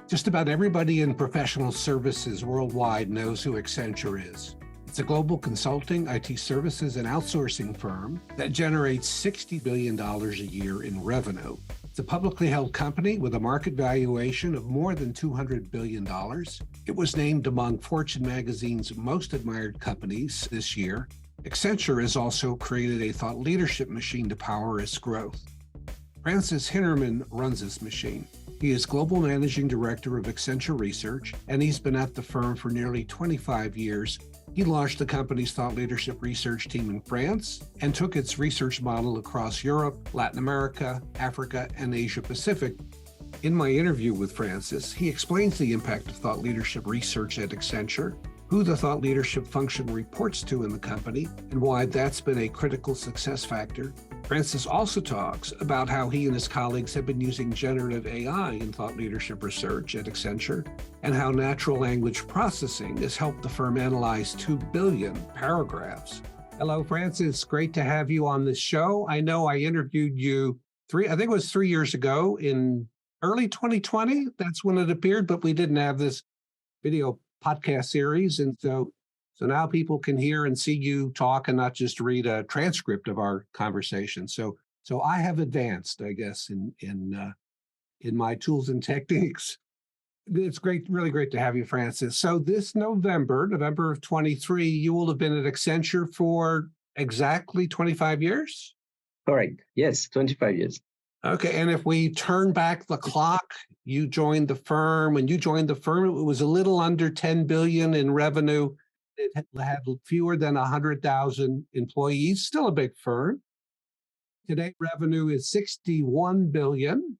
Just about everybody in professional services worldwide knows who Accenture is. It's a global consulting, IT services, and outsourcing firm that generates $60 billion a year in revenue. It's a publicly held company with a market valuation of more than $200 billion. It was named among Fortune magazine's most admired companies this year. Accenture has also created a thought leadership machine to power its growth. Francis Hintermann runs this machine. He is Global Managing Director of Accenture Research, and he's been at the firm for nearly 25 years. He launched the company's thought leadership research team in France and took its research model across Europe, Latin America, Africa, and Asia Pacific. In my interview with Francis, he explains the impact of thought leadership research at Accenture, who the thought leadership function reports to in the company, and why that's been a critical success factor. Francis also talks about how he and his colleagues have been using generative AI in thought leadership research at Accenture, and how natural language processing has helped the firm analyze 2 billion paragraphs. Hello, Francis. Great to have you on this show. I know I interviewed you I think it was 3 years ago in early 2020. That's when it appeared, but we didn't have this video podcast series. And so now people can hear and see you talk and not just read a transcript of our conversation. So I have advanced, I guess, in my tools and techniques. It's great, really great to have you, Francis. So this November of 23, you will have been at Accenture for exactly 25 years? Correct. Yes, 25 years. Okay, and if we turn back the clock, you joined the firm. When you joined the firm, it was a little under 10 billion in revenue. It had fewer than 100,000 employees, still a big firm. Today, revenue is 61 billion.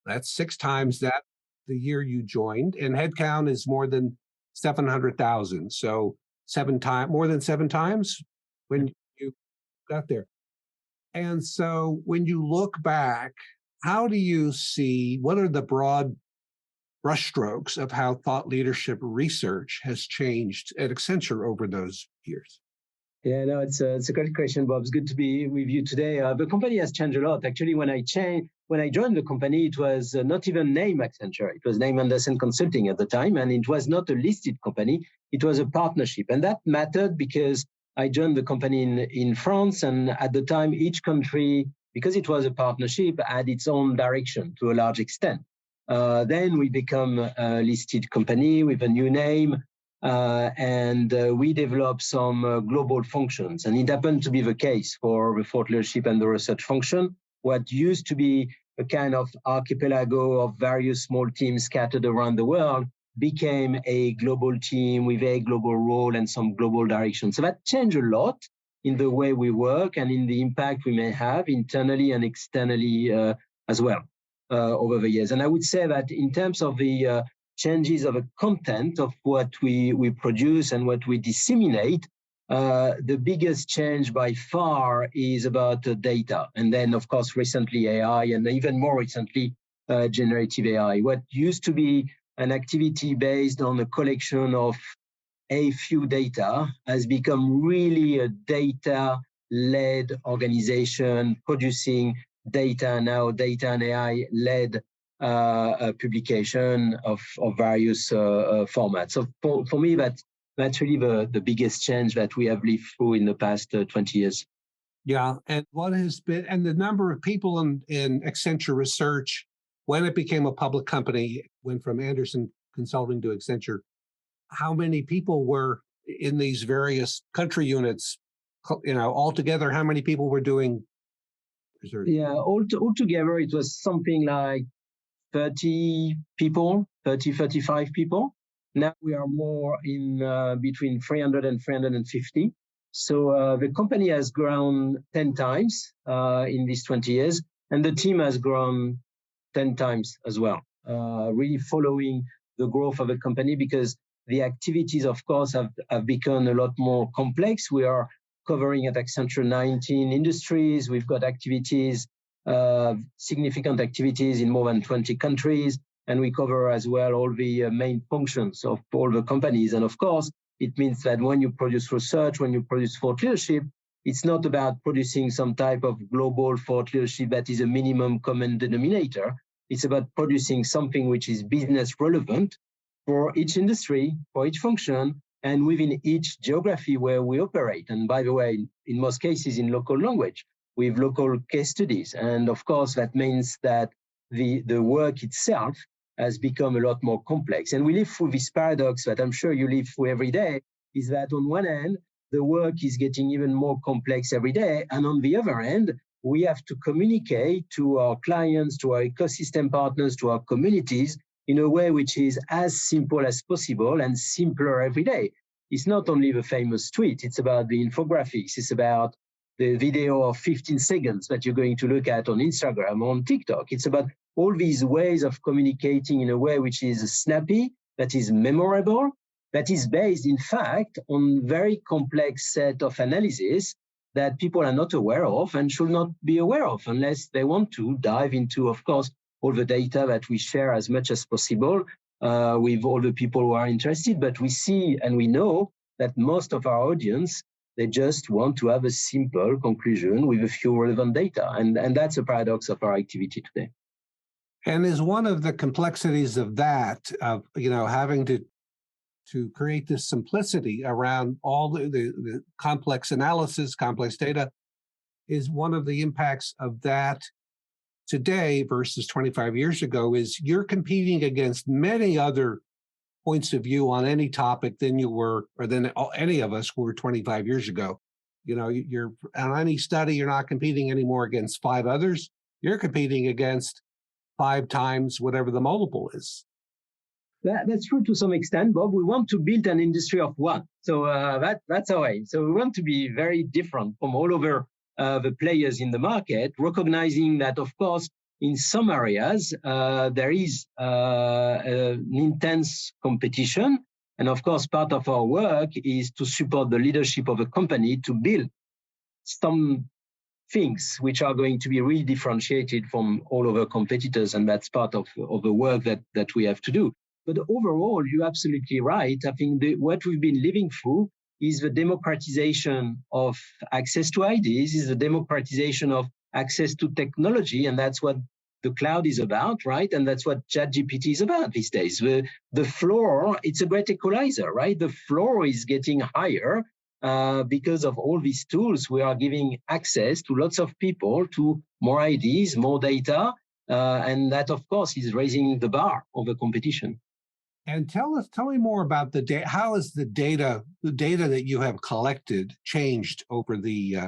That's 6 times that the year you joined, and headcount is more than 700,000. So more than 7 times when you got there. And so when you look back, how do you see, what are the broad brushstrokes of how thought leadership research has changed at Accenture over those years? Yeah, no, it's a great question, Bob. It's good to be with you today. The company has changed a lot. Actually, when I joined the company, it was not even named Accenture. It was named Andersen Consulting at the time, and it was not a listed company. It was a partnership, and that mattered because I joined the company in France, and at the time, each country, because it was a partnership, had its own direction to a large extent. Then we become a listed company with a new name, and we developed some global functions. And it happened to be the case for the thought leadership and the research function. What used to be a kind of archipelago of various small teams scattered around the world became a global team with a global role and some global direction. So that changed a lot in the way we work and in the impact we may have internally and externally as well over the years. And I would say that in terms of the changes of the content of what we produce and what we disseminate, the biggest change by far is about data. And then, of course, recently AI, and even more recently, generative AI. What used to be an activity based on a collection of a few data has become really a data-led organization producing data and AI-led publication of various formats. So for me, that's really the biggest change that we have lived through in the past 20 years. Yeah, and what has been, and the number of people in Accenture Research, when it became a public company, went from Andersen Consulting to Accenture, how many people were in these various country units, altogether, how many people were doing research? Yeah, altogether, it was something like 35 people. Now we are more in between 300 and 350. So the company has grown 10 times in these 20 years, and the team has grown 10 times as well, really following the growth of the company, because the activities, of course, have become a lot more complex. We are covering at Accenture 19 industries. We've got activities, significant activities in more than 20 countries. And we cover as well all the main functions of all the companies. And of course, it means that when you produce research, when you produce thought leadership, it's not about producing some type of global thought leadership that is a minimum common denominator. It's about producing something which is business relevant for each industry, for each function, and within each geography where we operate. And by the way, in most cases in local language, with local case studies. And of course, that means that the work itself has become a lot more complex. And we live through this paradox that I'm sure you live through every day, is that on one hand, the work is getting even more complex every day. And on the other hand, we have to communicate to our clients, to our ecosystem partners, to our communities in a way which is as simple as possible and simpler every day. It's not only the famous tweet, it's about the infographics, it's about the video of 15 seconds that you're going to look at on Instagram, on TikTok. It's about all these ways of communicating in a way which is snappy, that is memorable, that is based, in fact, on very complex set of analysis that people are not aware of and should not be aware of unless they want to dive into, of course, all the data that we share as much as possible with all the people who are interested. But we see and we know that most of our audience, they just want to have a simple conclusion with a few relevant data. And that's a paradox of our activity today. And is one of the complexities of that, of having to create this simplicity around all the complex analysis, complex data, is one of the impacts of that today versus 25 years ago, is you're competing against many other points of view on any topic than you were, or than any of us were 25 years ago. You're on any study, you're not competing anymore against 5 others. You're competing against 5 times whatever the multiple is. That's true to some extent, Bob. We want to build an industry of one. So that's our aim. So we want to be very different from all over the players in the market, recognizing that, of course, in some areas, there is an intense competition. And of course, part of our work is to support the leadership of a company to build some things which are going to be really differentiated from all other competitors. And that's part of the work that we have to do. But overall, you're absolutely right. I think what we've been living through is the democratization of access to ideas, is the democratization of access to technology. And that's what the cloud is about, right? And that's what ChatGPT is about these days. The floor, it's a great equalizer, right? The floor is getting higher because of all these tools. We are giving access to lots of people to more ideas, more data. And that, of course, is raising the bar of the competition. And tell me more about the data. How is the data that you have collected changed over the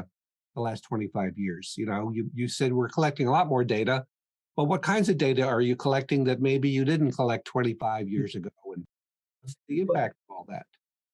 last 25 years? You said we're collecting a lot more data, but what kinds of data are you collecting that maybe you didn't collect 25 years ago? And what's the impact of all that?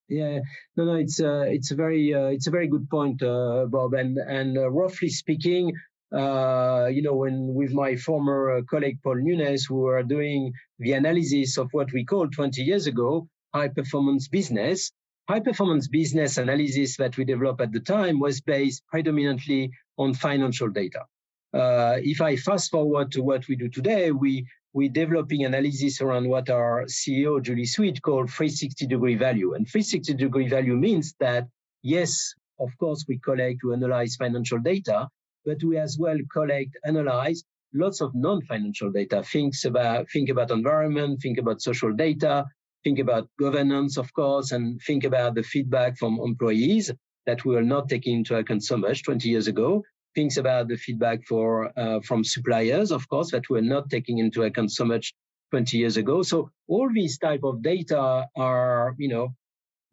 Yeah, no, it's a very good point, Bob. And roughly speaking, when with my former colleague Paul Nunes, we were doing the analysis of what we called 20 years ago high performance business. High performance business analysis that we developed at the time was based predominantly on financial data. If I fast forward to what we do today, we're developing analysis around what our CEO, Julie Sweet, called 360-degree value. And 360-degree value means that, yes, of course, we analyze financial data, but we as well analyze lots of non-financial data. Think about environment, think about social data, think about governance, of course, and think about the feedback from employees that we were not taking into account so much 20 years ago. Think about the feedback from suppliers, of course, that we're not taking into account so much 20 years ago. So all these type of data are,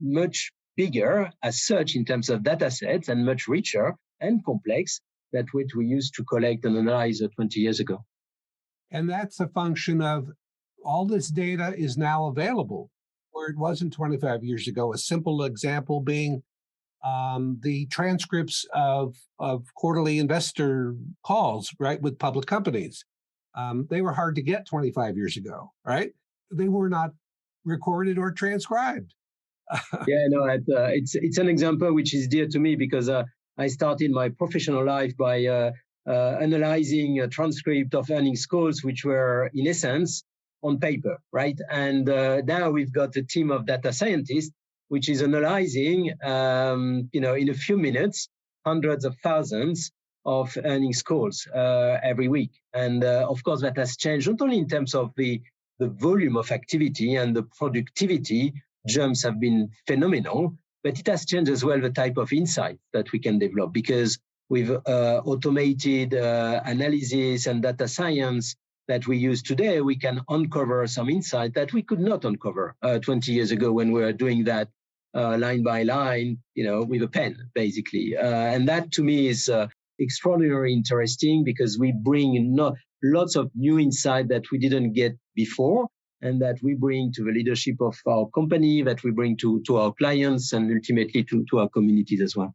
much bigger as such in terms of data sets and much richer and complex than what we used to collect and analyze 20 years ago. And that's a function of all this data is now available, where it wasn't 25 years ago. A simple example being the transcripts of quarterly investor calls, right, with public companies. They were hard to get 25 years ago, right? They were not recorded or transcribed. Yeah, no, it's an example which is dear to me because I started my professional life by analyzing a transcript of earnings calls, which were in essence on paper, right? And now we've got a team of data scientists which is analyzing, in a few minutes, hundreds of thousands of earnings calls every week. And of course, that has changed not only in terms of the volume of activity and the productivity jumps have been phenomenal, but it has changed as well the type of insight that we can develop, because with automated analysis and data science that we use today, we can uncover some insight that we could not uncover 20 years ago when we were doing that line by line, with a pen, basically. And that to me is extraordinarily interesting, because we bring lots of new insight that we didn't get before, and that we bring to the leadership of our company, that we bring to our clients, and ultimately to our communities as well.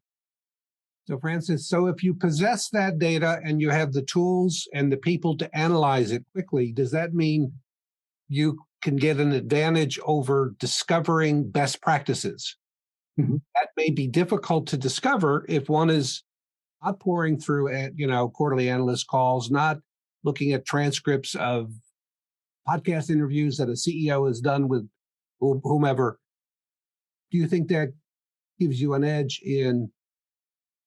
So Francis, so if you possess that data and you have the tools and the people to analyze it quickly, does that mean you can get an advantage over discovering best practices? Mm-hmm. That may be difficult to discover if one is not pouring through quarterly analyst calls, not looking at transcripts of podcast interviews that a CEO has done with whomever. Do you think that gives you an edge in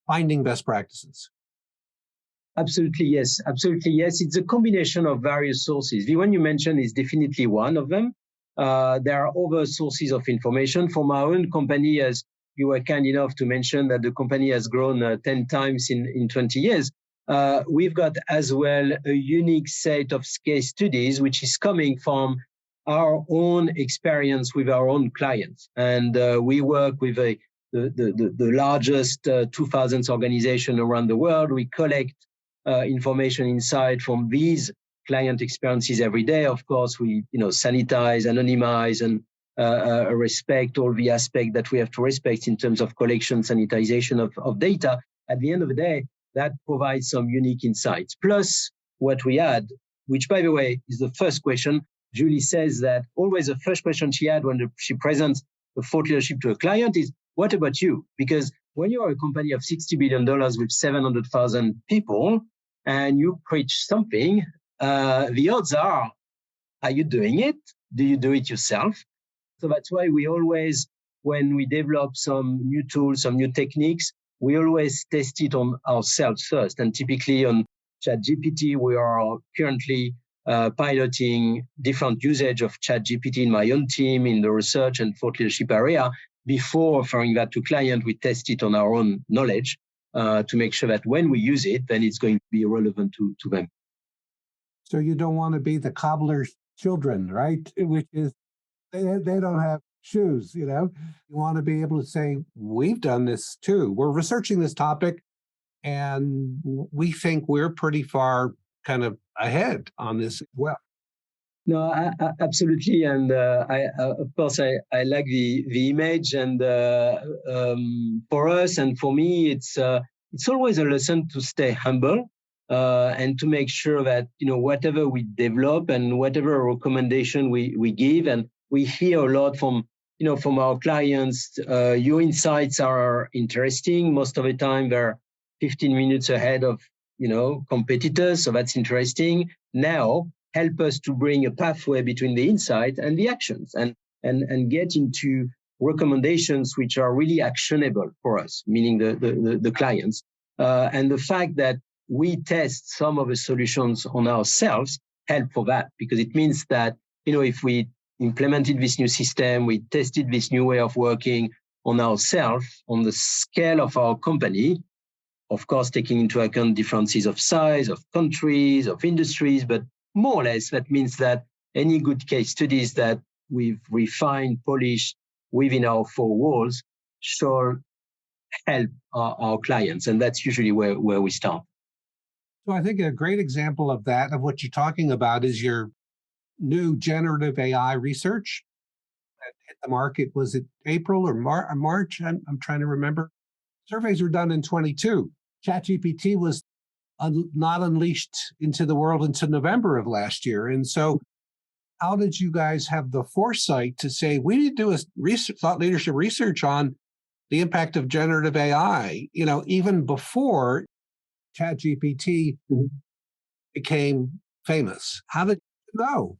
finding best practices? Absolutely, yes. Absolutely, yes. It's a combination of various sources. The one you mentioned is definitely one of them. There are other sources of information from our own company, as you were kind enough to mention that the company has grown 10 times in 20 years. We've got as well a unique set of case studies, which is coming from our own experience with our own clients. And we work with the largest 2000s organization around the world. We collect information insight from these client experiences every day. Of course, we sanitize, anonymize, and respect all the aspects that we have to respect in terms of collection, sanitization of data. At the end of the day, that provides some unique insights. Plus, what we add, which, by the way, is the first question. Julie says that always the first question she had when she presents the thought leadership to a client is, what about you? Because when you are a company of $60 billion with 700,000 people and you preach something, the odds are you doing it? Do you do it yourself? So that's why we always, when we develop some new tools, some new techniques, we always test it on ourselves first. And typically on ChatGPT, we are currently piloting different usage of ChatGPT in my own team in the research and thought leadership area. Before offering that to client, we test it on our own knowledge to make sure that when we use it, then it's going to be relevant to them. So you don't want to be the cobbler's children, right? Which is, they don't have shoes, You want to be able to say, we've done this too. We're researching this topic, and we think we're pretty far kind of ahead on this as well. No, absolutely, and of course I like the image, and for us and for me, it's always a lesson to stay humble and to make sure that whatever we develop and whatever recommendation we give, and we hear a lot from our clients. Your insights are interesting. Most of the time, they're 15 minutes ahead of competitors, so that's interesting. Now, help us to bring a pathway between the insight and the actions, and get into recommendations which are really actionable for us, meaning the clients. And the fact that we test some of the solutions on ourselves help for that, because it means that if we implemented this new system, we tested this new way of working on ourselves, on the scale of our company, of course, taking into account differences of size, of countries, of industries, but more or less, that means that any good case studies that we've refined, polished within our four walls should help our clients. And that's usually where we start. So I think a great example of that, of what you're talking about, is your new generative AI research that hit the market. Was it April or March? I'm trying to remember. Surveys were done in 22. ChatGPT was not unleashed into the world until November of last year. And so how did you guys have the foresight to say, we need to do a thought leadership research on the impact of generative AI, even before ChatGPT became famous? How did you know?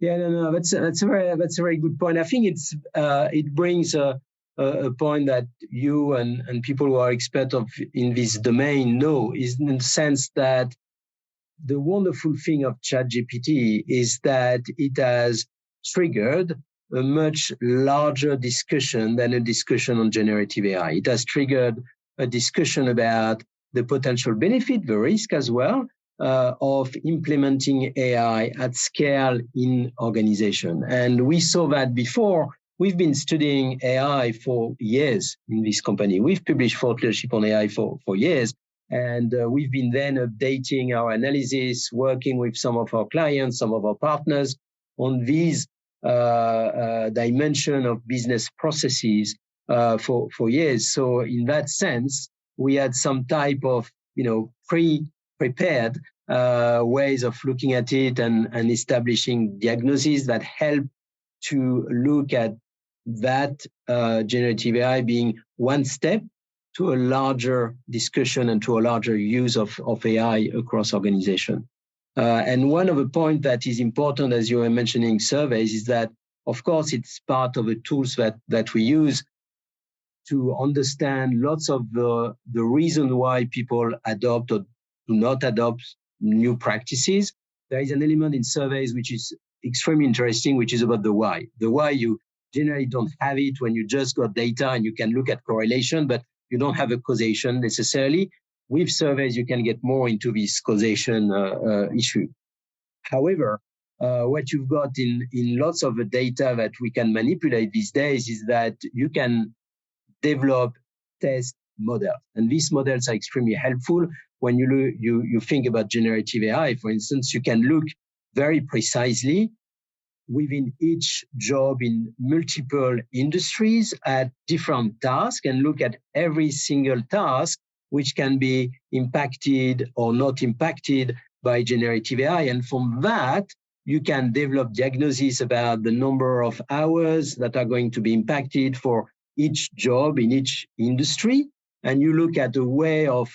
Yeah, no, that's a very good point. I think it brings a a point that you and people who are experts in this domain know, is in the sense that the wonderful thing of ChatGPT is that it has triggered a much larger discussion than a discussion on generative AI. It has triggered a discussion about the potential benefit, the risk as well, of implementing AI at scale in organization. And we saw that before. We've been studying AI for years in this company. We've published thought leadership on AI for years. And we've been then updating our analysis, working with some of our clients, some of our partners on these dimension of business processes for years. So in that sense, we had some type of pre-prepared ways of looking at it and establishing diagnoses that help to look at that generative AI being one step to a larger discussion and to a larger use of AI across organization. And one of the points that is important, as you were mentioning surveys, is that, of course, it's part of the tools that we use to understand lots of the reason why people adopt or do not adopt new practices. There is an element in surveys which is extremely interesting, which is about the why. The why, you generally don't have it when you just got data and you can look at correlation, but you don't have a causation necessarily. With surveys, you can get more into this causation issue. However, what you've got in lots of the data that we can manipulate these days is that you can develop test models. And these models are extremely helpful when you think about generative AI. For instance, you can look very precisely within each job in multiple industries at different tasks and look at every single task which can be impacted or not impacted by generative AI. And from that, you can develop diagnoses about the number of hours that are going to be impacted for each job in each industry. And you look at a way of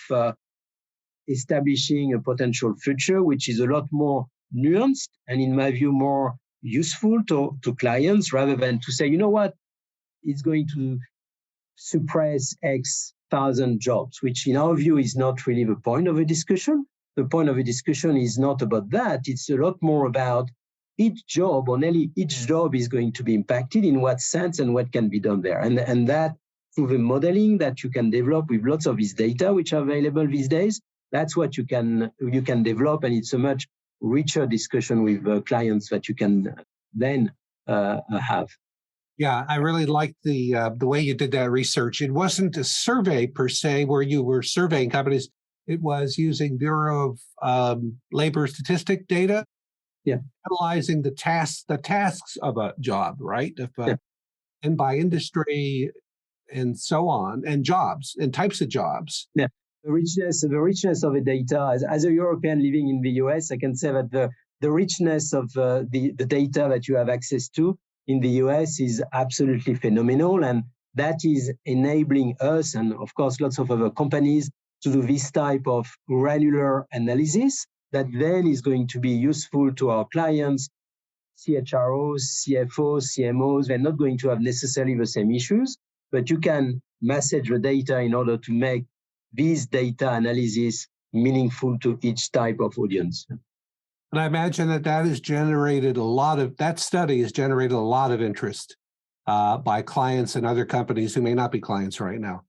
establishing a potential future, which is a lot more nuanced and, in my view, more useful to clients, rather than to say, you know what, it's going to suppress X thousand jobs, which in our view is not really the point of a discussion. The point of a discussion is not about that. It's a lot more about each job, or nearly each job, is going to be impacted in what sense and what can be done there. And that, through the modeling that you can develop with lots of this data which are available these days, that's what you can develop, and it's a much richer discussion with clients that you can then have. Yeah, I really liked the way you did that research. It wasn't a survey per se where you were surveying companies. It was using Bureau of Labor Statistic data, analyzing the tasks of a job, right? And by industry and so on, and jobs and types of jobs. Yeah. The richness of the data. As a European living in the US, I can say that the richness of the data that you have access to in the US is absolutely phenomenal. And that is enabling us, and of course, lots of other companies, to do this type of granular analysis that then is going to be useful to our clients, CHROs, CFOs, CMOs. They're not going to have necessarily the same issues, but you can message the data in order to make these data analysis meaningful to each type of audience. And I imagine that has generated that study has generated a lot of interest by clients and other companies who may not be clients right now.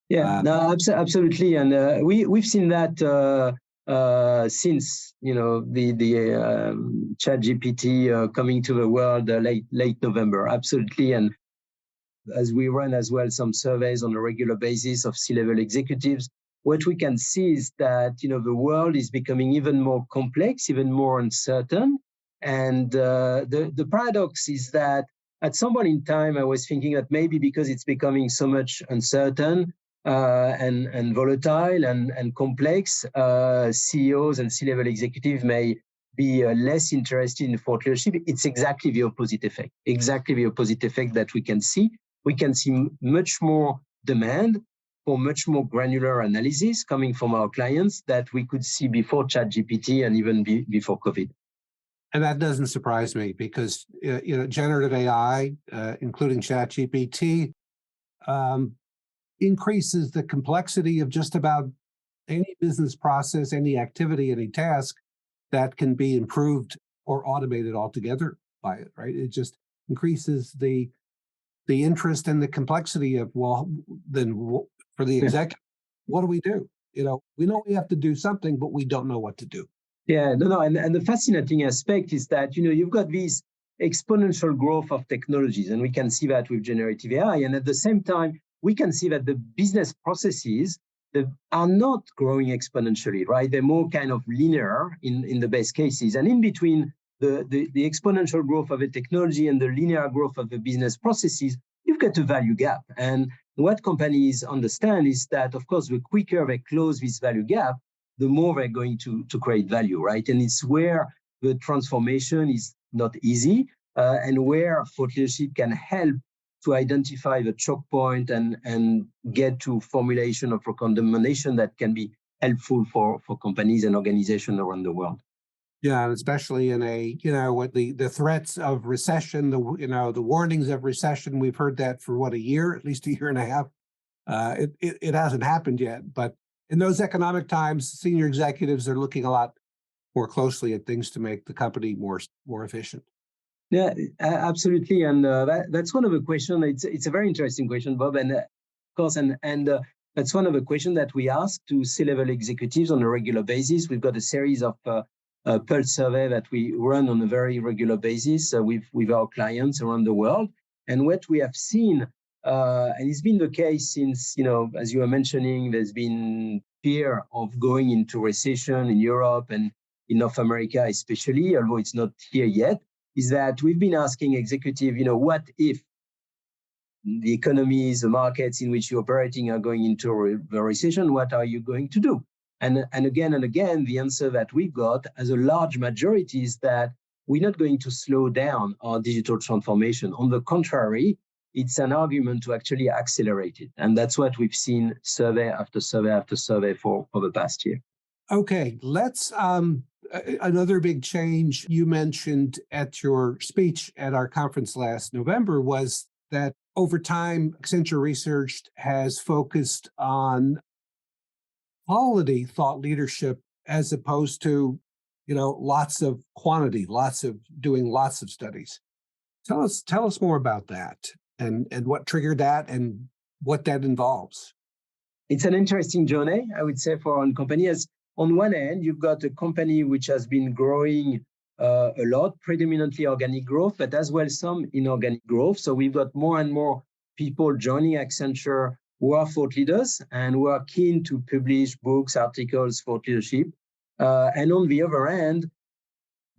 Yeah, no, absolutely. And we've seen that since, the ChatGPT coming to the world late November, absolutely. And as we run as well some surveys on a regular basis of C-level executives, what we can see is that the world is becoming even more complex, even more uncertain. And the paradox is that at some point in time, I was thinking that maybe because it's becoming so much uncertain and volatile and complex, CEOs and C-level executives may be less interested in thought leadership. It's exactly the opposite effect. Exactly the opposite effect that we can see. We can see much more demand for much more granular analysis coming from our clients that we could see before ChatGPT and even before COVID. And that doesn't surprise me because generative AI, including ChatGPT, increases the complexity of just about any business process, any activity, any task that can be improved or automated altogether by it, right? It just increases the interest and the complexity of, well, then for the executive, what do we do? We know we have to do something, but we don't know what to do. Yeah, no. And the fascinating aspect is that, you've got these exponential growth of technologies, and we can see that with generative AI. And at the same time, we can see that the business processes are not growing exponentially, right? They're more kind of linear in the best cases. And in between the exponential growth of the technology and the linear growth of the business processes, you've got a value gap. And what companies understand is that, of course, the quicker they close this value gap, the more they're going to create value, right? And it's where the transformation is not easy, and where thought leadership can help to identify the choke point and get to formulation of recommendation that can be helpful for companies and organizations around the world. Yeah, and especially in what the threats of recession, the warnings of recession, we've heard that for a year, at least a year and a half. It hasn't happened yet, but in those economic times, senior executives are looking a lot more closely at things to make the company more efficient. Yeah, absolutely, and that's one of the questions. It's a very interesting question, Bob, and of course, and that's one of the questions that we ask to C-level executives on a regular basis. We've got a series of pulse survey that we run on a very regular basis with our clients around the world, and what we have seen, and it's been the case since, as you were mentioning, there's been fear of going into recession in Europe and in North America, especially, although it's not here yet. Is that we've been asking executive, what if the economies, the markets in which you're operating are going into a recession, what are you going to do? And again and again, the answer that we got as a large majority is that we're not going to slow down our digital transformation. On the contrary, it's an argument to actually accelerate it. And that's what we've seen survey after survey after survey for the past year. Okay, let's another big change you mentioned at your speech at our conference last November was that over time, Accenture Research has focused on quality thought leadership as opposed to, lots of quantity, doing lots of studies. Tell us more about that and what triggered that and what that involves. It's an interesting journey, I would say, for one company. As on one end, you've got a company which has been growing a lot, predominantly organic growth, but as well some inorganic growth. So we've got more and more people joining Accenture who are thought leaders and who are keen to publish books, articles, thought leadership. And on the other end,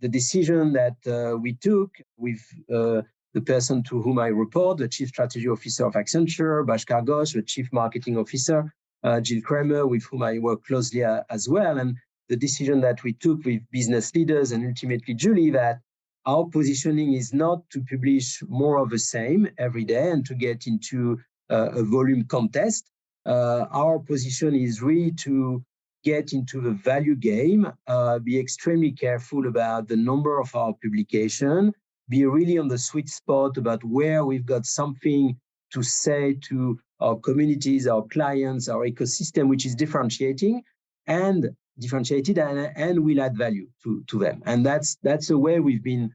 the decision that we took with the person to whom I report, the Chief Strategy Officer of Accenture, Bhaskar Ghosh, the Chief Marketing Officer, Jill Kramer, with whom I work closely as well. And the decision that we took with business leaders and ultimately Julie, that our positioning is not to publish more of the same every day and to get into a volume contest. Our position is really to get into the value game, be extremely careful about the number of our publication, be really on the sweet spot about where we've got something to say to our communities, our clients, our ecosystem, which is differentiated and will add value to them. And that's the way we've been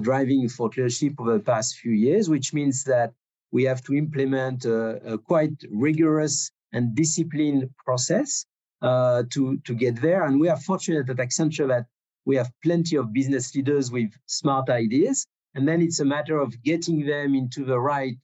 driving thought leadership over the past few years, which means that we have to implement a quite rigorous and disciplined process to get there. And we are fortunate at Accenture that we have plenty of business leaders with smart ideas. And then it's a matter of getting them into the right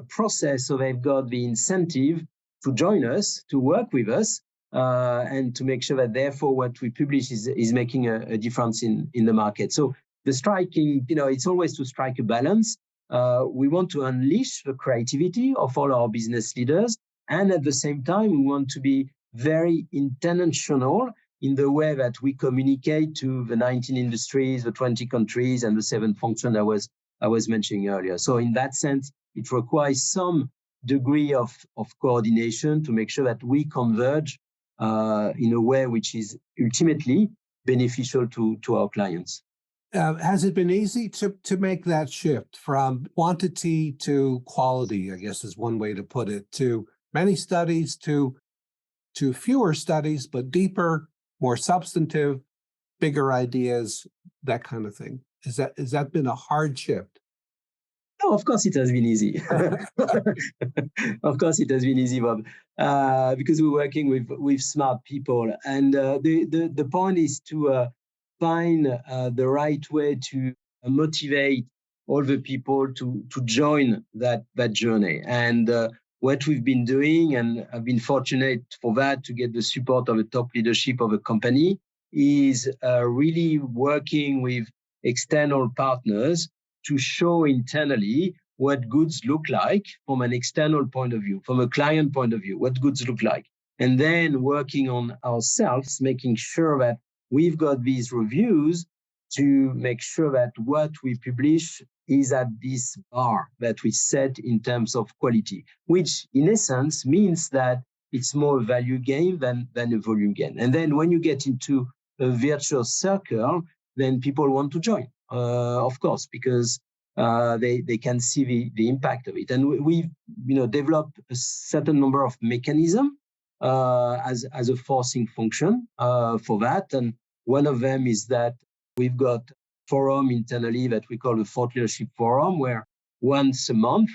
process so they've got the incentive to join us, to work with us, and to make sure that therefore what we publish is making a difference in the market. So the striking, it's always to strike a balance. We want to unleash the creativity of all our business leaders. And at the same time, we want to be very intentional in the way that we communicate to the 19 industries, the 20 countries, and the 7 functions I was mentioning earlier. So in that sense, it requires some degree of coordination to make sure that we converge in a way which is ultimately beneficial to our clients. Has it been easy to make that shift from quantity to quality, I guess is one way to put it, to many studies to fewer studies, but deeper, more substantive, bigger ideas, that kind of thing? Has that been a hard shift? No, of course it has been easy. Of course it has been easy, Bob, because we're working with smart people, and the point is to find the right way to motivate all the people to join that journey. And what we've been doing, and I've been fortunate for that to get the support of the top leadership of a company, is really working with external partners to show internally what goods look like from an external point of view, from a client point of view, what goods look like. And then working on ourselves, making sure that we've got these reviews to make sure that what we publish is at this bar that we set in terms of quality, which in essence means that it's more a value game than a volume game. And then when you get into a virtuous circle, then people want to join. Of course, because they can see the impact of it. And we've developed a certain number of mechanisms as a forcing function for that. And one of them is that we've got a forum internally that we call the Thought Leadership Forum, where once a month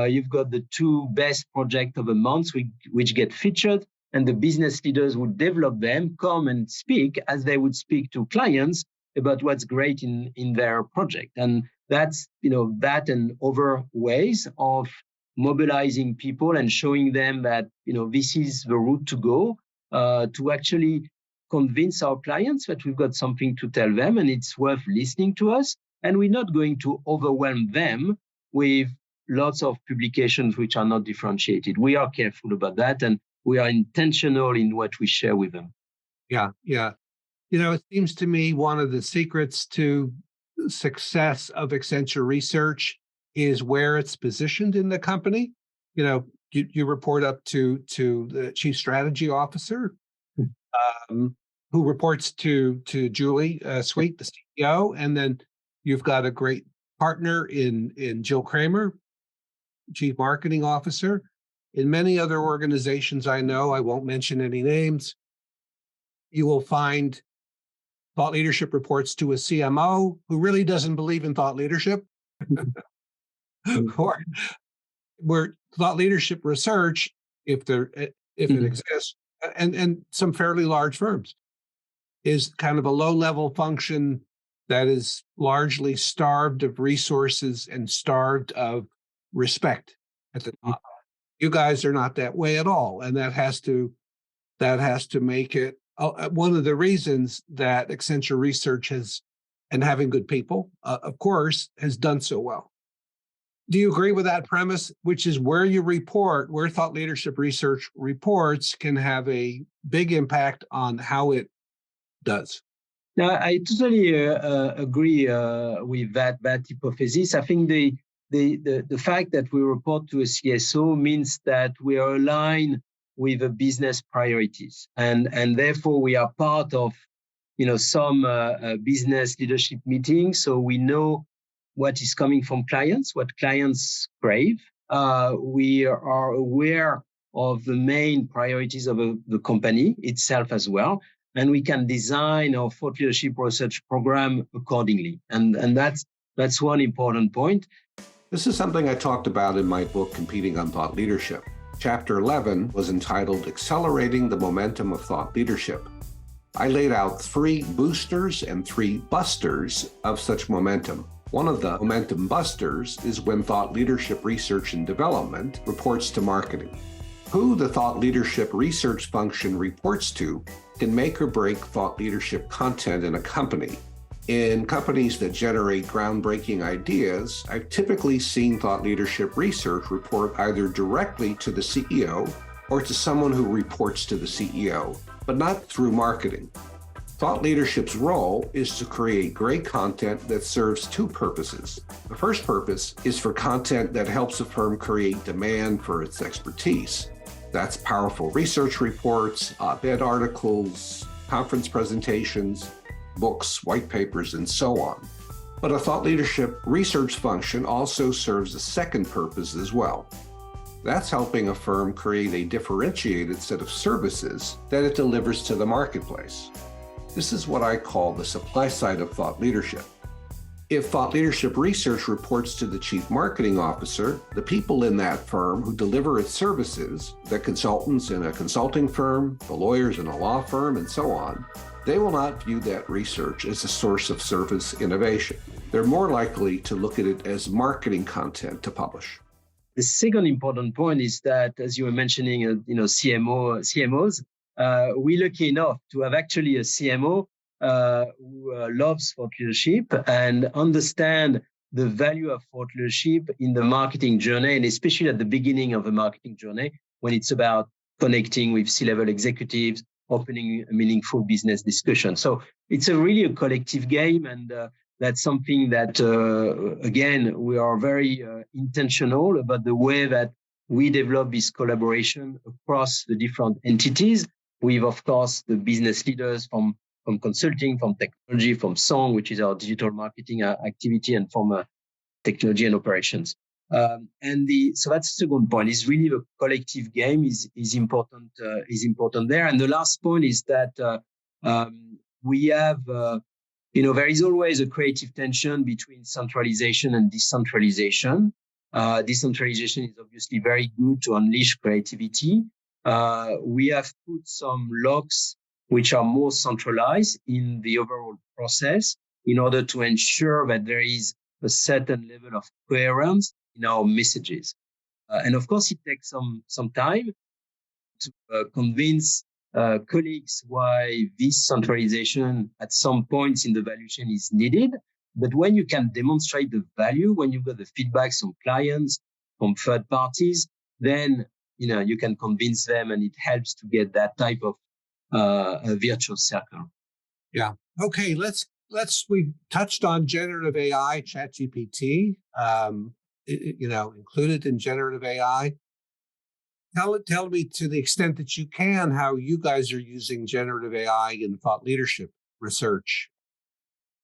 you've got the 2 best projects of a month which get featured, and the business leaders would develop them, come and speak as they would speak to clients about what's great in their project. And that's, that and other ways of mobilizing people and showing them that, this is the route to go to actually convince our clients that we've got something to tell them and it's worth listening to us. And we're not going to overwhelm them with lots of publications which are not differentiated. We are careful about that, and we are intentional in what we share with them. Yeah. It seems to me one of the secrets to success of Accenture Research is where it's positioned in the company. You report up to the Chief Strategy Officer, who reports to Julie Sweet, the CEO, and then you've got a great partner in Jill Kramer, Chief Marketing Officer. In many other organizations I know, I won't mention any names, you will find thought leadership reports to a CMO who really doesn't believe in thought leadership, or where thought leadership research, if it exists, and some fairly large firms, is kind of a low-level function that is largely starved of resources and starved of respect at the top. You guys are not that way at all, and that has to make it one of the reasons that Accenture Research has, and having good people, of course, has done so well. Do you agree with that premise, which is where you report, where thought leadership research reports can have a big impact on how it does? Now, I totally agree with that hypothesis. I think the fact that we report to a CSO means that we are aligned with the business priorities, and therefore we are part of some business leadership meetings, so we know what is coming from clients, what clients crave. We are aware of the main priorities of the company itself as well, and we can design our thought leadership research program accordingly. And that's one important point. This is something I talked about in my book, Competing on Thought Leadership. Chapter 11 was entitled Accelerating the Momentum of Thought Leadership. I laid out 3 boosters and 3 busters of such momentum. One of the momentum busters is when thought leadership research and development reports to marketing. Who the thought leadership research function reports to can make or break thought leadership content in a company. In companies that generate groundbreaking ideas, I've typically seen thought leadership research report either directly to the CEO or to someone who reports to the CEO, but not through marketing. Thought leadership's role is to create great content that serves 2 purposes. The first purpose is for content that helps a firm create demand for its expertise. That's powerful research reports, op-ed articles, conference presentations. books, white papers, and so on. But a thought leadership research function also serves a second purpose as well. That's helping a firm create a differentiated set of services that it delivers to the marketplace. This is what I call the supply side of thought leadership. If thought leadership research reports to the chief marketing officer, the people in that firm who deliver its services, the consultants in a consulting firm, the lawyers in a law firm, and so on, they will not view that research as a source of service innovation. They're more likely to look at it as marketing content to publish. The second important point is that, as you were mentioning, CMOs, we're lucky enough to have actually a CMO who loves thought leadership and understand the value of thought leadership in the marketing journey, and especially at the beginning of the marketing journey, when it's about connecting with C-level executives, opening a meaningful business discussion. So it's really a collective game, and that's something that, again, we are very intentional about the way that we develop this collaboration across the different entities with, of course, the business leaders from consulting, from technology, from Song, which is our digital marketing activity, and from technology and operations. So that's the second point. Is really the collective game is important there. And the last point is that we have. There is always a creative tension between centralization and decentralization. Decentralization is obviously very good to unleash creativity. We have put some locks which are more centralized in the overall process in order to ensure that there is a certain level of coherence in our messages. And of course, it takes some time to convince colleagues why this centralization at some points in the value chain is needed. But when you can demonstrate the value, when you've got the feedbacks from clients, from third parties, then you can convince them, and it helps to get that type of a virtuous circle. Yeah. Okay. We touched on generative AI, ChatGPT, included in generative AI. Tell me, to the extent that you can, how you guys are using generative AI in thought leadership research,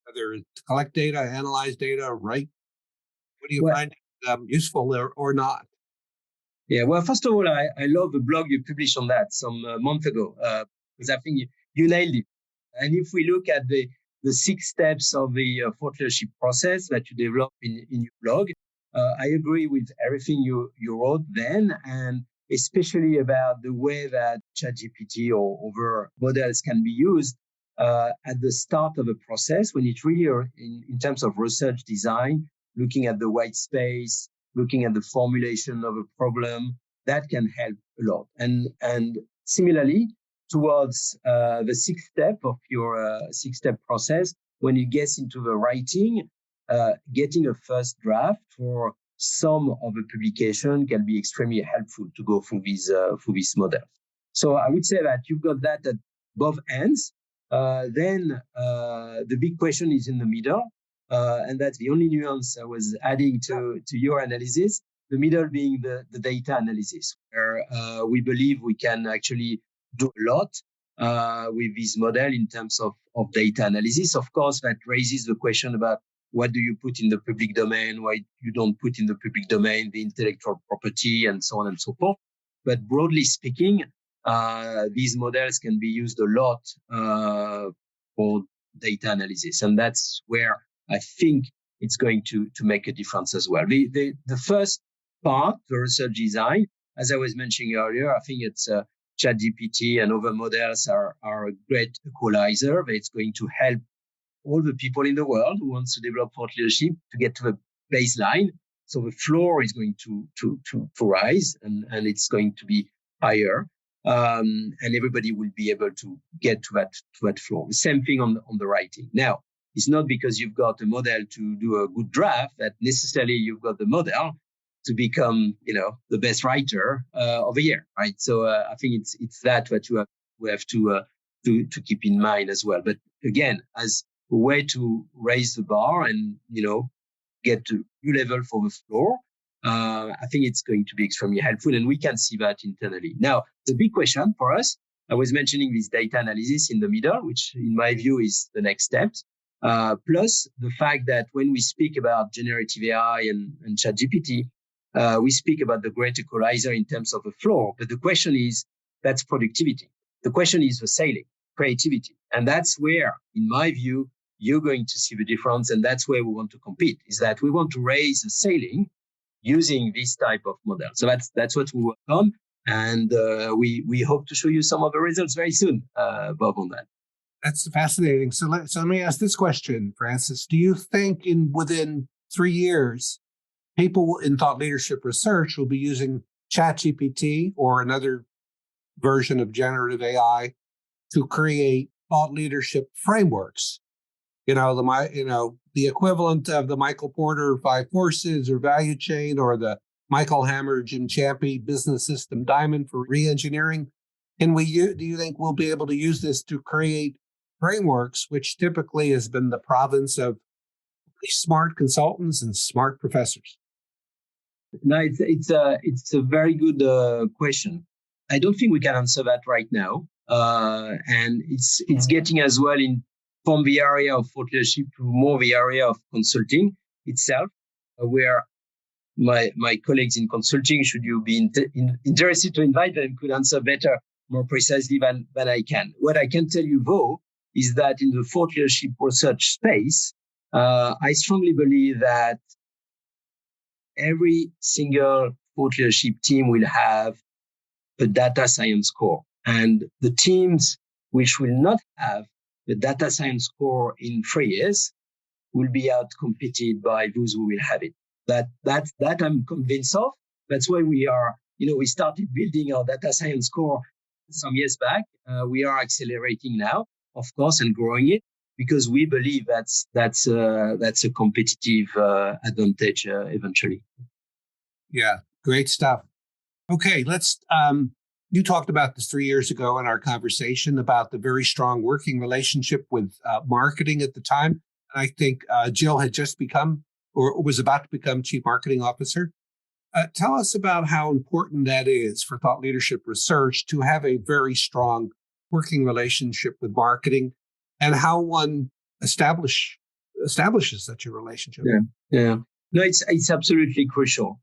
whether to collect data, analyze data, write. What do you find useful or not? Yeah, well, first of all, I love the blog you published on that some month ago, because I think you nailed it. And if we look at the 6 steps of the thought leadership process that you developed in your blog, I agree with everything you wrote then, and especially about the way that ChatGPT or other models can be used at the start of a process, when it really are in terms of research design, looking at the white space, looking at the formulation of a problem, that can help a lot. And similarly, towards the 6th step of your 6-step process, when you get into the writing, getting a first draft for some of the publication can be extremely helpful to go through these models. So I would say that you've got that at both ends. Then the big question is in the middle, and that's the only nuance I was adding to your analysis. The middle being the data analysis, where we believe we can actually do a lot with this model in terms of data analysis. Of course, that raises the question about what do you put in the public domain, why you don't put in the public domain the intellectual property, and so on and so forth. But broadly speaking, these models can be used a lot for data analysis. And that's where I think it's going to make a difference as well. The first part, the research design, as I was mentioning earlier, I think it's ChatGPT and other models are a great equalizer. It's going to help all the people in the world who wants to develop thought leadership to get to the baseline. So the floor is going to rise, and it's going to be higher. And everybody will be able to get to that floor. The same thing on the writing. Now, it's not because you've got a model to do a good draft that necessarily you've got the model to become, the best writer of the year, right? So I think it's that what we have to keep in mind as well. But again, as a way to raise the bar and get to new level for the floor, I think it's going to be extremely helpful, and we can see that internally. Now, the big question for us I was mentioning this data analysis in the middle, which in my view is the next step. Plus the fact that when we speak about generative AI and ChatGPT, we speak about the great equalizer in terms of the floor. But the question is, that's productivity. The question is the sailing, creativity. And that's where, in my view, you're going to see the difference. And that's where we want to compete, is that we want to raise the sailing using this type of model. So that's what we work on. And we hope to show you some of the results very soon, Bob, on that. That's fascinating. So let me ask this question, Francis. Do you think within 3 years, people in thought leadership research will be using ChatGPT or another version of generative AI to create thought leadership frameworks? The equivalent of the Michael Porter 5 Forces or value chain, or the Michael Hammer, Jim Champy business system diamond for re-engineering. Do you think we'll be able to use this to create frameworks, which typically has been the province of smart consultants and smart professors? No, it's a very good question. I don't think we can answer that right now, and it's getting as well from the area of thought leadership to more the area of consulting itself, where my colleagues in consulting, should you be interested to invite them, could answer better, more precisely than I can. What I can tell you, though, is that in the thought leadership research space, I strongly believe that every single thought leadership team will have a data science core. And the teams which will not have the data science core in 3 years will be out-competed by those who will have it. That I'm convinced of. That's why we started building our data science core some years back. We are accelerating now, of course, and growing it, because we believe that's a competitive advantage eventually. Yeah, great stuff. Okay, you talked about this 3 years ago in our conversation about the very strong working relationship with marketing at the time. And I think Jill had just become, or was about to become, Chief Marketing Officer. Tell us about how important that is for thought leadership research to have a very strong working relationship with marketing, and how one establishes such a relationship. Yeah. No, it's absolutely crucial.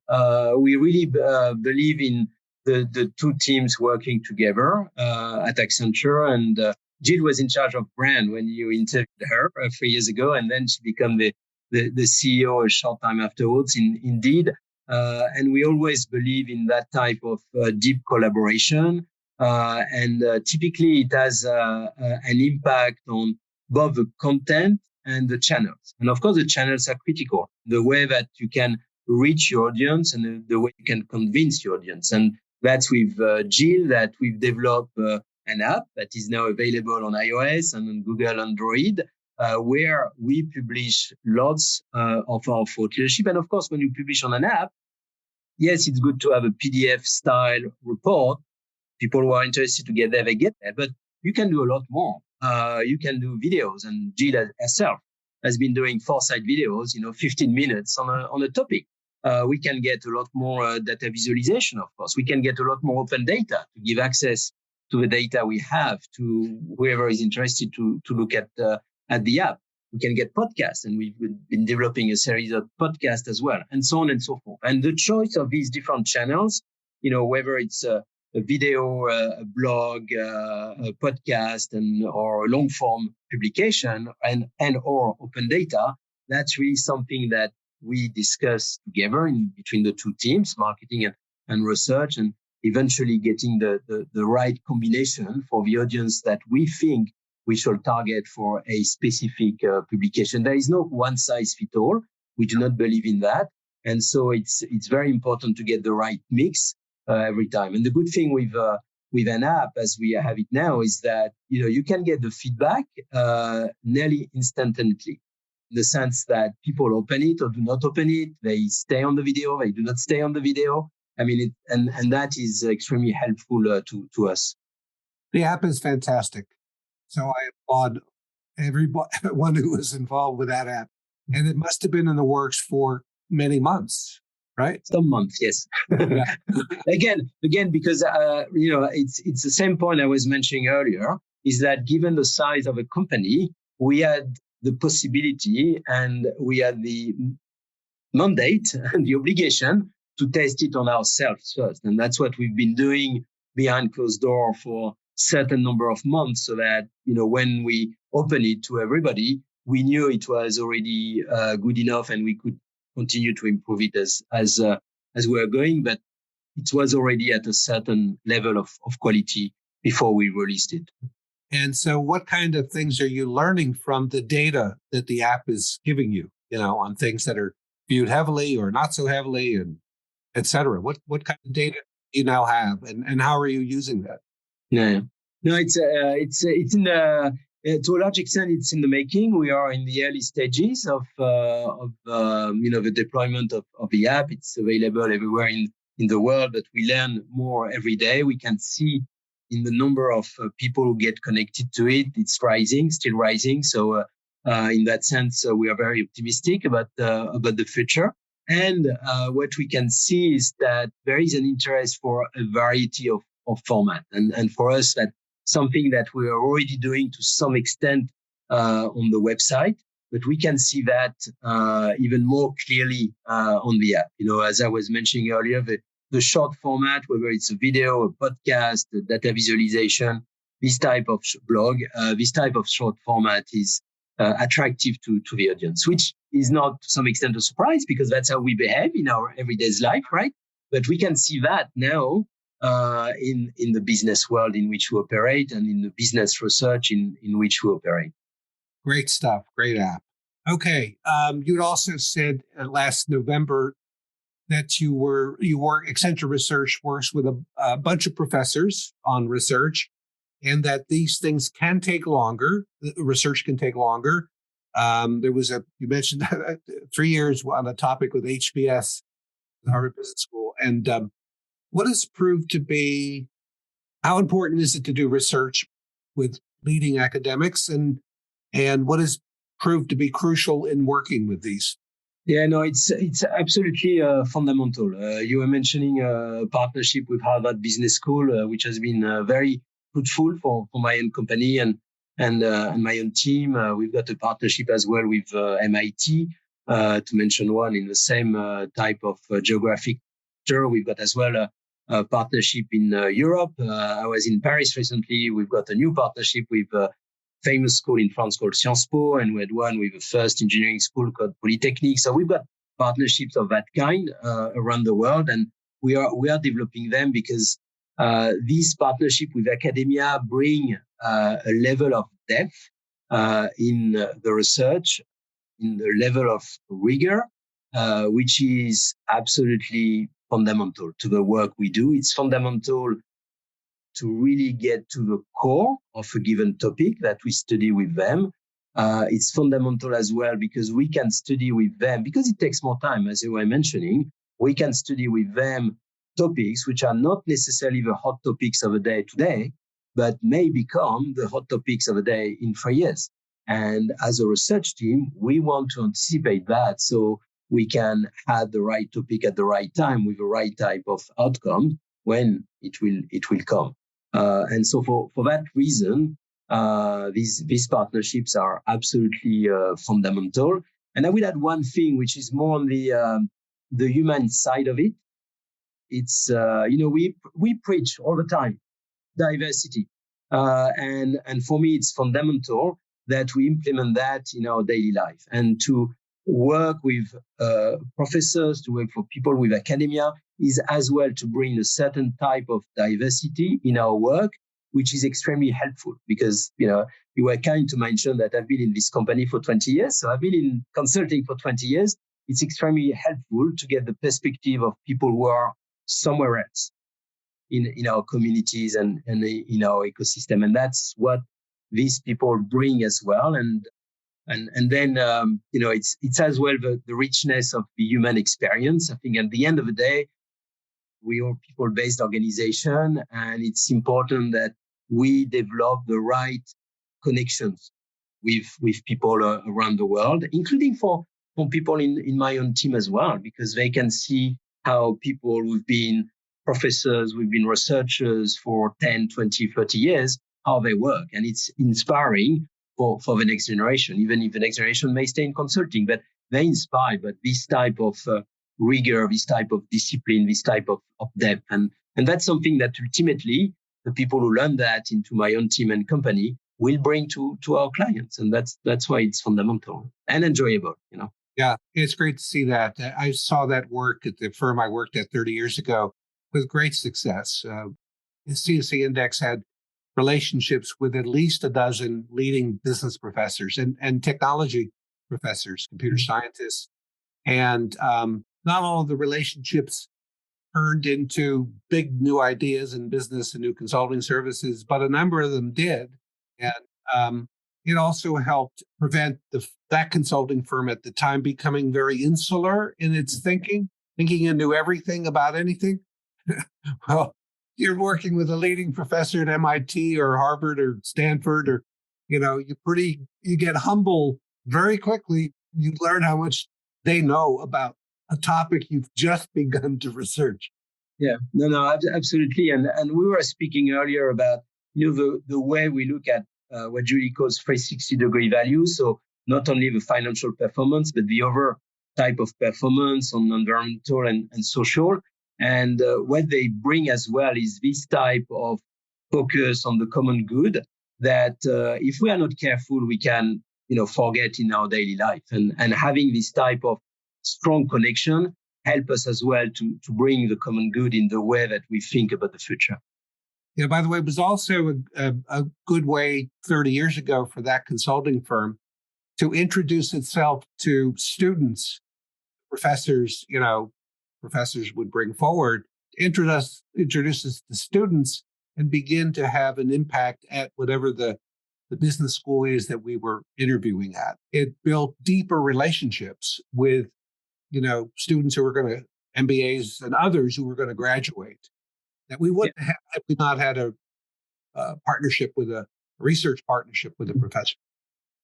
We really believe in the two teams working together at Accenture, and Jill was in charge of brand when you interviewed her 3 years ago, and then she became the CEO a short time afterwards. Indeed, and we always believe in that type of deep collaboration, and typically it has an impact on both the content and the channels. And of course, the channels are critical. The way that you can reach your audience and the way you can convince your audience. And that's with Jill that we've developed an app that is now available on iOS and on Google Android, where we publish lots of our thought leadership. And of course, when you publish on an app, yes, it's good to have a PDF style report. People who are interested to get there, they get there. But you can do a lot more. You can do videos, and Jill herself has been doing foresight videos, 15 minutes on a topic. We can get a lot more data visualization, of course. We can get a lot more open data to give access to the data we have to whoever is interested to look at the app. We can get podcasts, and we've been developing a series of podcasts as well, and so on and so forth. And the choice of these different channels, whether it's a video, a blog, a podcast, or a long form publication, and or open data, that's really something that we discuss together between the two teams, marketing and research, and eventually getting the right combination for the audience that we think we should target for a specific publication. There is no one size fits all. We do not believe in that. And so it's very important to get the right mix every time. And the good thing with an app, as we have it now, is that you can get the feedback nearly instantaneously, in the sense that people open it or do not open it, they stay on the video, they do not stay on the video. I mean, and that is extremely helpful to us. The app is fantastic. So I applaud everyone who was involved with that app. And it must have been in the works for many months. right? Some months, yes. Yeah. again, because it's the same point I was mentioning earlier. Is that given the size of a company, we had the possibility and we had the mandate and the obligation to test it on ourselves first, and that's what we've been doing behind closed door for certain number of months, so that when we open it to everybody, we knew it was already good enough, and we could continue to improve it as we are going. But it was already at a certain level of quality before we released it. And so what kind of things are you learning from the data that the app is giving you, on things that are viewed heavily or not so heavily, and et cetera? What kind of data do you now have, and how are you using that? Yeah. No, it's in the to a large extent, it's in the making. We are in the early stages of the deployment of the app. It's available everywhere in the world, but we learn more every day. We can see in the number of people who get connected to it, it's rising, still rising. So in that sense, we are very optimistic about the future. And what we can see is that there is an interest for a variety of format. And for us, that's something that we are already doing to some extent on the website, but we can see that even more clearly on the app. As I was mentioning earlier, the short format, whether it's a video, a podcast, a data visualization, this type of blog, this type of short format is attractive to the audience, which is not to some extent a surprise, because that's how we behave in our everyday life, right? But we can see that now in the business world in which we operate, and in the business research in which we operate. Great stuff. Great app. Okay. You'd also said last November that you work, Accenture Research works with a bunch of professors on research, and that these things can take longer. Research can take longer. You mentioned 3 years on the topic with HBS, Harvard Business School. And what has proved to be, how important is it to do research with leading academics, and what has proved to be crucial in working with these? Yeah, no, it's absolutely fundamental. You were mentioning a partnership with Harvard Business School, which has been very fruitful for my own company and my own team. We've got a partnership as well with MIT, to mention one in the same type of geographic. We've got as well a partnership in Europe. I was in Paris recently. We've got a new partnership with famous school in France called Sciences Po, and we had one with the first engineering school called Polytechnique. So we've got partnerships of that kind around the world, and we are developing them because these partnerships with academia bring a level of depth in the research, in the level of rigor, which is absolutely fundamental to the work we do. It's fundamental to really get to the core of a given topic that we study with them. It's fundamental as well because we can study with them, because it takes more time, as you were mentioning, we can study with them topics which are not necessarily the hot topics of the day today, but may become the hot topics of the day in 3 years. And as a research team, we want to anticipate that so we can have the right topic at the right time with the right type of outcome when it will come. And so for that reason, these partnerships are absolutely fundamental. And I will add one thing, which is more on the human side of it. It's we preach all the time diversity, and for me it's fundamental that we implement that in our daily life, and to work with professors, to work for people with academia is as well to bring a certain type of diversity in our work, which is extremely helpful because, you were kind to mention that I've been in this company for 20 years. So I've been in consulting for 20 years. It's extremely helpful to get the perspective of people who are somewhere else in our communities and in our ecosystem. And that's what these people bring as well. And then, it's as well the richness of the human experience. I think at the end of the day, we are a people-based organization, and it's important that we develop the right connections with people around the world, including for people in my own team as well, because they can see how people who've been professors, who've been researchers for 10, 20, 30 years, how they work. And it's inspiring for the next generation, even if the next generation may stay in consulting, but they're inspired by this type of rigor, this type of discipline, this type of depth. And that's something that ultimately the people who learn that into my own team and company will bring to our clients. And that's why it's fundamental and enjoyable, Yeah, it's great to see that. I saw that work at the firm I worked at 30 years ago with great success. The CSC Index had relationships with at least a dozen leading business professors and technology professors, computer scientists. And not all of the relationships turned into big new ideas in business and new consulting services, but a number of them did. And it also helped prevent that consulting firm at the time becoming very insular in its thinking it knew everything about anything. Well, you're working with a leading professor at MIT or Harvard or Stanford, or you get humble very quickly. You learn how much they know about a topic you've just begun to research. Yeah, no, absolutely. And we were speaking earlier about the way we look at what Julie calls 360-degree value. So not only the financial performance, but the other type of performance on environmental and social. And what they bring as well is this type of focus on the common good that if we are not careful, we can forget in our daily life. And having this type of strong connection help us as well to bring the common good in the way that we think about the future. Yeah, by the way, it was also a good way 30 years ago for that consulting firm to introduce itself to students. Professors would bring forward, introduce us to students and begin to have an impact at whatever the business school is that we were interviewing at. It built deeper relationships with students who were going to MBAs and others who were going to graduate that we wouldn't have had we not had a partnership with a research partnership with a professor.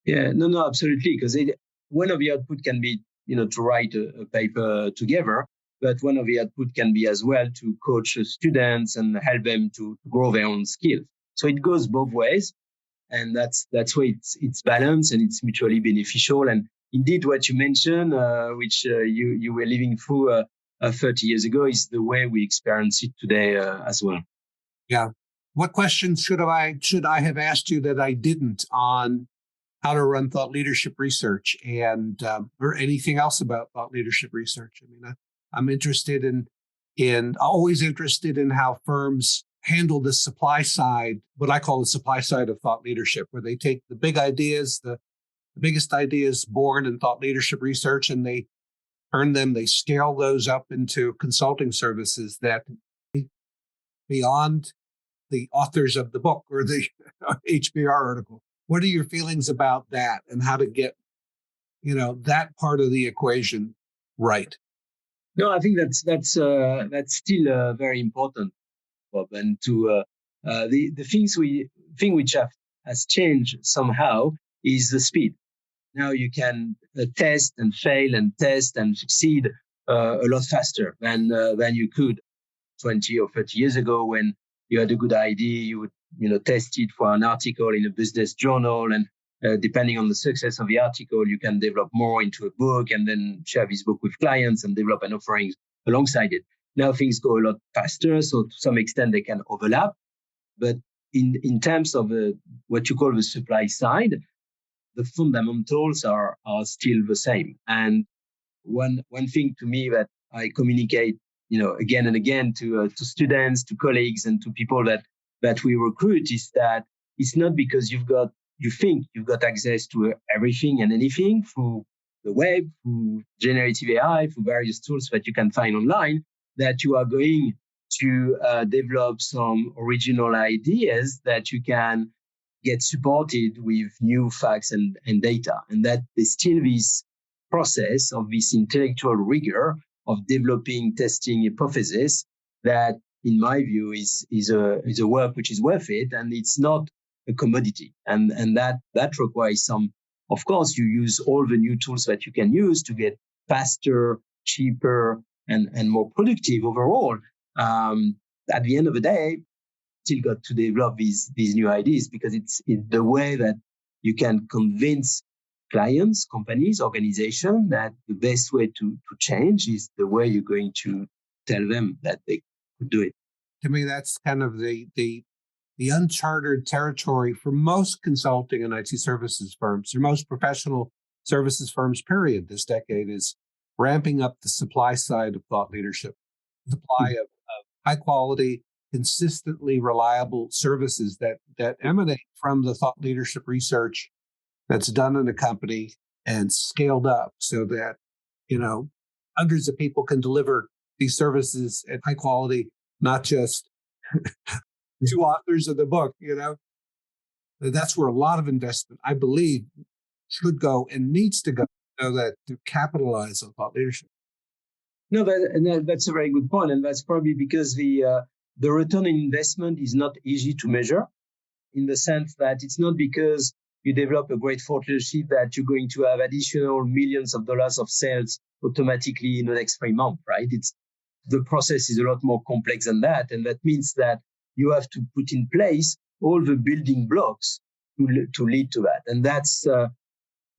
Yeah, no, absolutely. Because one of the output can be, to write a paper together, but one of the output can be as well to coach students and help them to grow their own skills. So it goes both ways. And that's why it's balanced and it's mutually beneficial. And indeed, what you mentioned, which you were living through 30 years ago, is the way we experience it today as well. Yeah. What questions should I have asked you that I didn't on how to run thought leadership research and or anything else about thought leadership research? I mean, I'm interested always interested in how firms handle the supply side, what I call the supply side of thought leadership, where they take the big ideas, the biggest ideas born in thought leadership research, and they scale those up into consulting services that beyond the authors of the book or the HBR article. What are your feelings about that and how to get, that part of the equation right? No, I think that's still very important, Bob. And to the thing which has changed somehow is the speed. Now you can test and fail and test and succeed a lot faster than you could 20 or 30 years ago when you had a good idea, you would test it for an article in a business journal, and depending on the success of the article, you can develop more into a book and then share this book with clients and develop an offering alongside it. Now things go a lot faster, so to some extent they can overlap. But in terms of what you call the supply side, the fundamentals are still the same. And one thing to me that I communicate, again and again to students, to colleagues, and to people that we recruit is that it's not because you think you've got access to everything and anything through the web, through generative AI, through various tools that you can find online, that you are going to develop some original ideas that you can get supported with new facts and data. And that there's still this process of this intellectual rigor of developing, testing hypotheses that, in my view, is a work which is worth it, and it's not a commodity. And that requires some. Of course, you use all the new tools that you can use to get faster, cheaper, and more productive overall. At the end of the day, still got to develop these new ideas, because it's the way that you can convince clients, companies, organizations that the best way to change is the way you're going to tell them that they could do it. To me, that's kind of the uncharted territory for most consulting and IT services firms, or most professional services firms, period, this decade, is ramping up the supply side of thought leadership, supply of high quality, consistently reliable services that emanate from the thought leadership research that's done in a company and scaled up so that, hundreds of people can deliver these services at high quality, not just two authors of the book. That's where a lot of investment, I believe, should go and needs to go, so that to capitalize on thought leadership. No, that's a very good point, and that's probably because the return on investment is not easy to measure, in the sense that it's not because you develop a great thought leadership that you're going to have additional millions of dollars of sales automatically in the next 3 months, right? The process is a lot more complex than that, and that means that you have to put in place all the building blocks to lead to that, and that's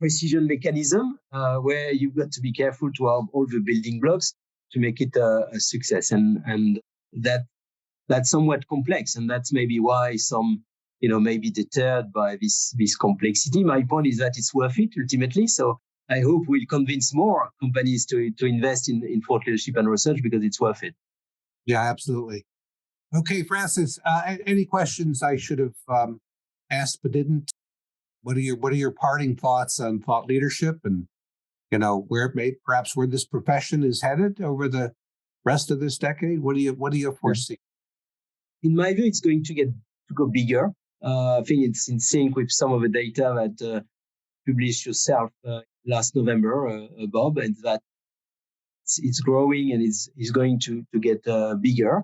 precision mechanism where you've got to be careful to have all the building blocks to make it a success, and that's somewhat complex, and that's maybe why some may be deterred by this complexity. My point is that it's worth it ultimately. So I hope we'll convince more companies to invest in thought leadership and research, because it's worth it. Yeah, absolutely. Okay, Francis, any questions I should have asked but didn't? What are your parting thoughts on thought leadership, and where this profession is headed over the rest of this decade? What do you foresee? In my view, it's going to go bigger. I think it's in sync with some of the data that published yourself last November, Bob, and that it's growing and it's going to get bigger.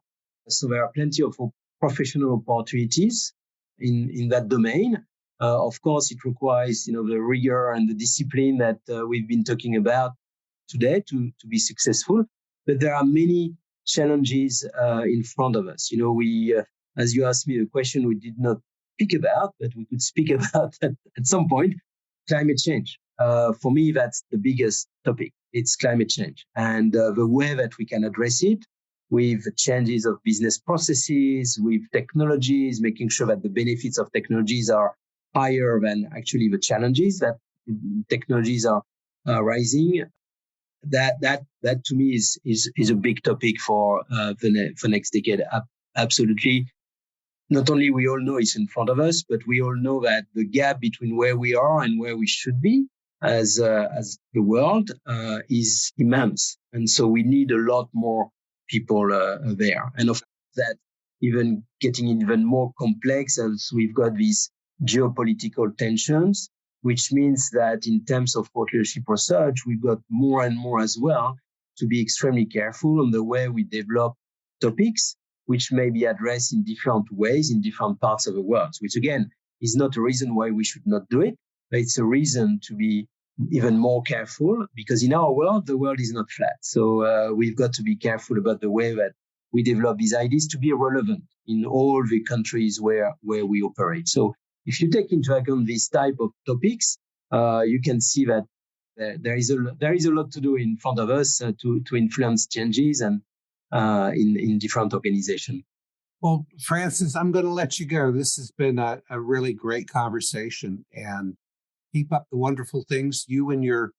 So there are plenty of professional opportunities in that domain. Of course, it requires the rigor and the discipline that we've been talking about today to be successful. But there are many challenges in front of us. We, as you asked me a question we did not speak about, but we could speak about at some point, climate change. For me, that's the biggest topic. It's climate change, and the way that we can address it with changes of business processes, with technologies, making sure that the benefits of technologies are higher than actually the challenges that technologies are rising. That to me is a big topic for the next decade. Absolutely. Not only we all know it's in front of us, but we all know that the gap between where we are and where we should be as the world is immense, and so we need a lot more people there. And of course, that even getting even more complex as we've got these geopolitical tensions, which means that in terms of thought leadership research, we've got more and more as well to be extremely careful on the way we develop topics, which may be addressed in different ways in different parts of the world, which again is not a reason why we should not do it, but it's a reason to be even more careful, because in our world, the world is not flat. So we've got to be careful about the way that we develop these ideas to be relevant in all the countries where we operate. So if you take into account these type of topics, you can see that there is a lot to do in front of us to influence changes and in different organizations. Well, Francis, I'm going to let you go. This has been a really great conversation, and keep up the wonderful things you and your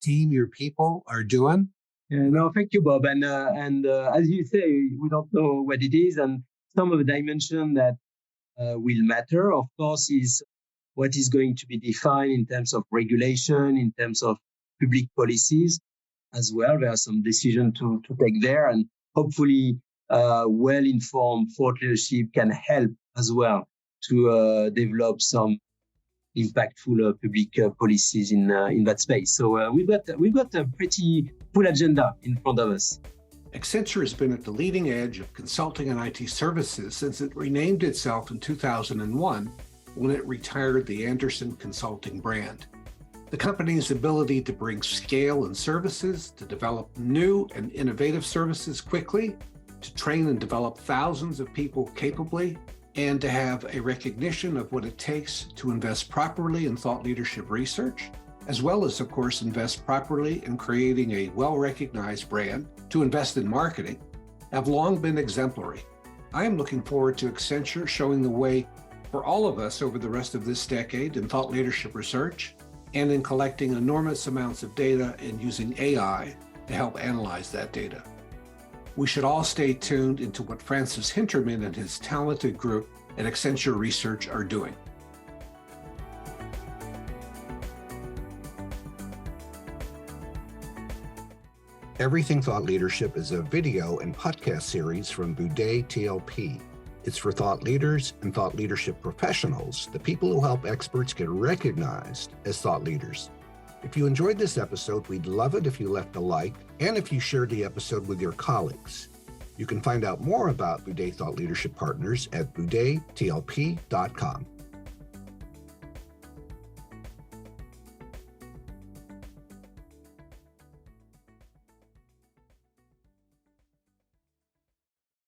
team, your people are doing. No, thank you, Bob. And as you say, we don't know what it is, and some of the dimension that will matter, of course, is what is going to be defined in terms of regulation, in terms of public policies as well. There are some decisions to take there, and hopefully well-informed thought leadership can help as well to develop some impactful public policies in that space. So we've got a pretty full agenda in front of us. Accenture has been at the leading edge of consulting and IT services since it renamed itself in 2001 when it retired the Andersen Consulting brand. The company's ability to bring scale and services, to develop new and innovative services quickly, to train and develop thousands of people capably, and to have a recognition of what it takes to invest properly in thought leadership research, as well as, of course, invest properly in creating a well-recognized brand, to invest in marketing, have long been exemplary. I am looking forward to Accenture showing the way for all of us over the rest of this decade in thought leadership research and in collecting enormous amounts of data and using AI to help analyze that data. We should all stay tuned into what Francis Hintermann and his talented group at Accenture Research are doing. Everything Thought Leadership is a video and podcast series from Buday TLP. It's for thought leaders and thought leadership professionals, the people who help experts get recognized as thought leaders. If you enjoyed this episode, we'd love it if you left a like and if you shared the episode with your colleagues. You can find out more about Buday Thought Leadership Partners at budaytlp.com.